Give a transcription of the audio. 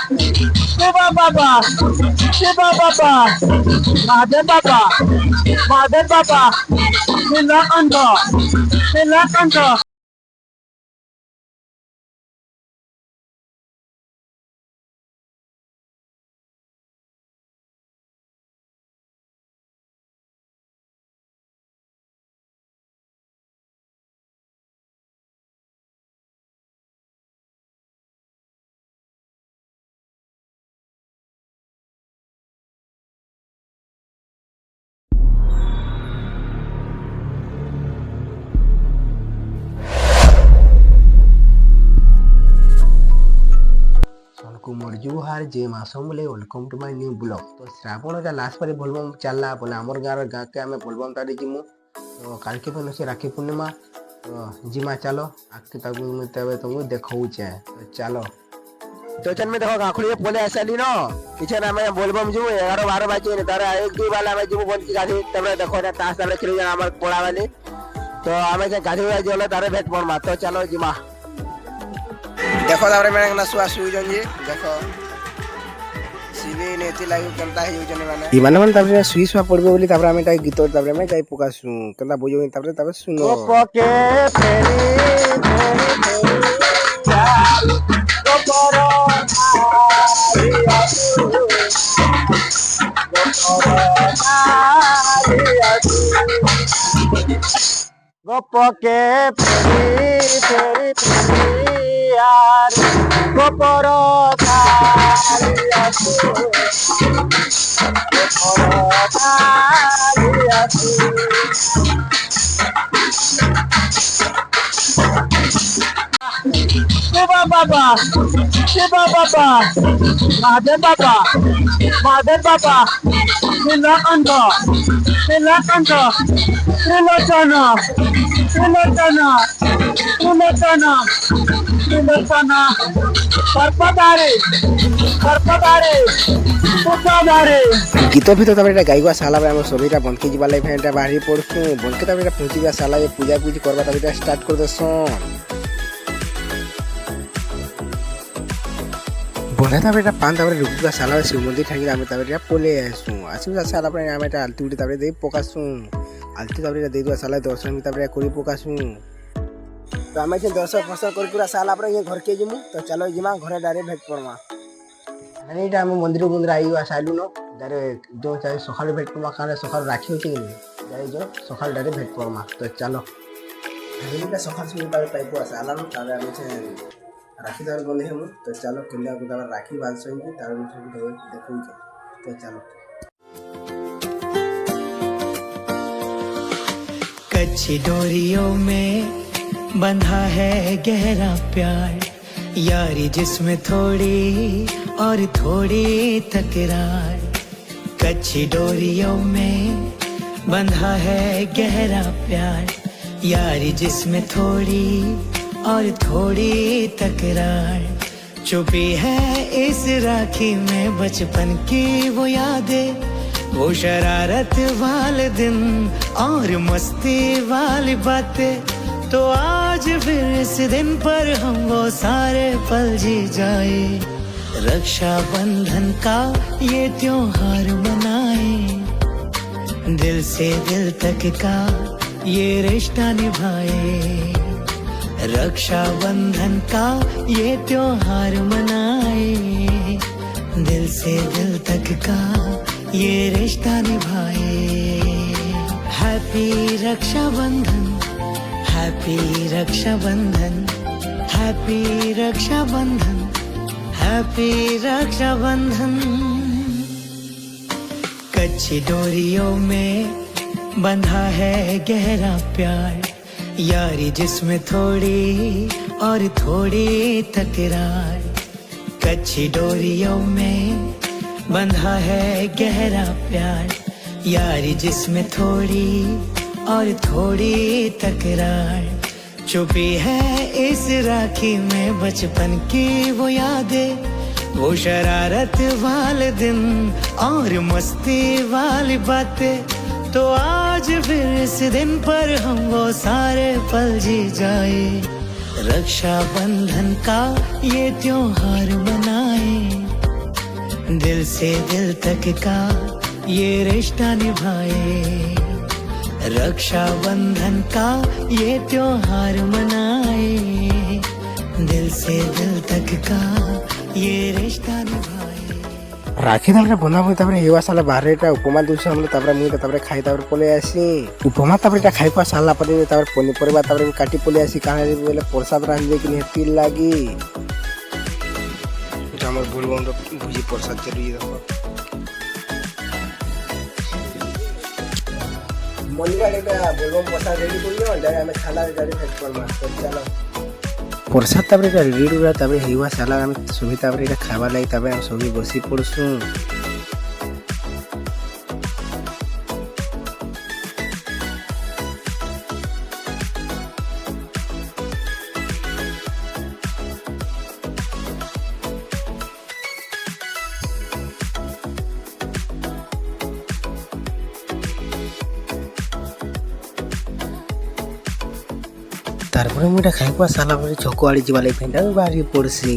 शिवा बाबा, शिवा बाबा, महादेव बाबा, महादेव बाबा, नीलकंठ, नीलकंठ. जुहार जे मासम बोले welcome to my new blog. तो श्रावण का लास्ट पर बोलबम चलला बोले आमर गाँव के आम बोलबम तारी जिमु। तो काल के दिन से राखी पूर्णिमा तो जिमा चलो आके तुमको देखौचे तो चलो। तो चल में देखो गाखुड़ी बोले आसली न पीछे ना मैं बोलबम जिमु 11-12 बजे तारा 1-2 वाला मैं जिमु बोल की गाड़ी तबरे देखो ना तास तबरे खेली जाना हमर पोड़ा वाली। तो हमें से गाड़ी वाली जोले तारे भेट पड़मा। तो चलो जिमा देखो तारे मैं ना सुआ सुई जंजी देखो सीबी नेति लागु केनता हेउ जने माने इमाने मन तारे सुई सुआ पड़बे बोली तारे हमें ताई गीत तारे मैं जाई पकासु केनता बुझो तारे तारे सुनो ओ पके फेरी गोपरो गोपके फेरी यार गोपरो शिवा बाबा, शिवा बाबा, महादेव बाबा, महादेव बाबा, नीलकंठ, नीलकंठ, त्रिलोचन, त्रिलोचन, त्रिलोचन, त्रिलोचन, सर्पधारी, सर्पधारी, पुष्पधारी। गीत भी तो तबरे गाइवा साला बे हम सभीटा बनके जिबा लाइफ एटा बाहरी पड़छु बनके तबरे पहुंचीबा साला ये पूजा पूजी करबा तबरे स्टार्ट कर देसन बोले था बेटा पान तबरे रुकबा साला शिव मंदिर ठाकी आमे तबरे पोले आसु आसु साला पर आमे ता आलती उठी तबरे दे पोकासु आलती तबरे दे दुआ साला दर्शन तबरे करी पोकासु। तो आमे से दर्शन फसर कर पूरा साला पर ये घर के जिमु। तो चलो जिमा घरे डायरेक्ट भेट पड़मा एटा हम मंदिर आइवा साइडु न डायरेक्ट जो चाहे सकाळ भेट पड़मा काले सकाळ राखी होती कि जाई जो सकाळ डायरेक्ट भेट पड़मा। तो चलो एटा सकाळ से पाए पाइपो साला न तारे आमे से राखी दार बंधे हम। तो चलो कन्या को दार राखी बांध सही तार मुझे देखो। तो चलो कच्ची डोरियों में बंधा है गहरा प्यार यारी जिसमें थोड़ी और थोड़ी तकरार। कच्ची डोरियों में बंधा है गहरा प्यार यारी जिसमें थोड़ी और थोड़ी तकरार। छुपी है इस राखी में बचपन की वो यादें वो शरारत वाले दिन और मस्ती वाली बातें। तो आज फिर इस दिन पर हम वो सारे पल जी जाए रक्षा बंधन का ये त्योहार मनाए दिल से दिल तक का ये रिश्ता निभाए रक्षा बंधन का ये त्योहार मनाए दिल से दिल तक का ये रिश्ता निभाए। हैप्पी रक्षा बंधन हैप्पी रक्षा बंधन हैप्पी रक्षा बंधन हैप्पी रक्षा बंधन। कच्ची डोरियों में बंधा है गहरा प्यार यारी जिसमें थोड़ी और थोड़ी तकरार। कच्ची डोरियों में बंधा है गहरा प्यार यारी जिसमें थोड़ी और थोड़ी तकरार। छुपी है इस राखी में बचपन की वो यादें वो शरारत वाले दिन और मस्ती वाली बातें। तो आज फिर इस दिन पर हम वो सारे पल जी जाए रक्षा बंधन का ये त्योहार मनाए दिल से दिल तक का ये रिश्ता निभाए, रक्षा बंधन का ये त्योहार मनाए, दिल से दिल तक का ये रिश्ता निभाए। রাখি তারপরে বনাবো তারপরে হেওয়া সালা বাহারে এটা উপমা দিছে আমরা তারপরে মুই তারপরে খাই তারপরে পলে আসি উপমা তারপরে এটা খাই পা সালা পরে তারপরে পনিপরিবা তারপরে কাটি পলে আসি কানে বলে প্রসাদ রাঁধবে কি হেতির লাগি এটা আমার বলবো আমরা ভুজি প্রসাদ চড়িয়ে দেবো মনিকা এটা বলবো প্রসাদ রেডি করলো যাই আমি খালা গাড়ি ফেক করব চলো প্রসাদ তারপরে এটা রেডি রুরা তারপরে হেওয়া সালা আমি সবই তারপরে এটা খাবার লাগি তারপরে আমি সবই বসি পড়ছু তারপরে মুই এটা খাই পা সালা পরে ছক আড়ি যাবা লাগি ফেন্ডা বাড়ি পড়ছি